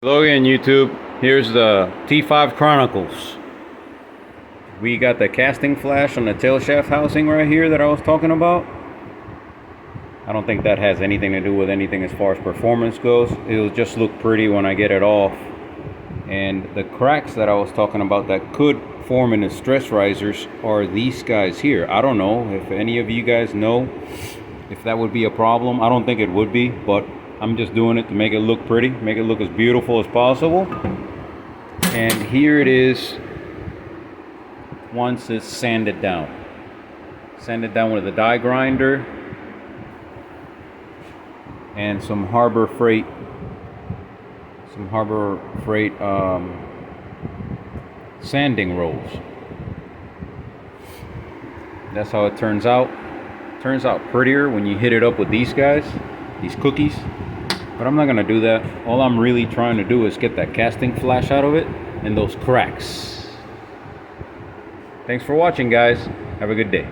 Hello again, YouTube. Here's the T5 Chronicles. We got the casting flash on the tail shaft housing right here that I was talking about. I don't think that has anything to do with anything as far as performance goes. It'll just look pretty when I get it off. And the cracks that I was talking about that could form in the stress risers are these guys here. I don't know if any of you guys know if that would be a problem. I don't think it would be, but I'm just doing it to make it look pretty, make it look as beautiful as possible. And here it is once it's sanded down. Sanded down with a die grinder and some Harbor Freight sanding rolls. That's how it turns out. Turns out prettier when you hit it up with these guys, these cookies. But I'm not gonna do that. All I'm really trying to do is get that casting flash out of it and those cracks. Thanks for watching, guys. Have a good day.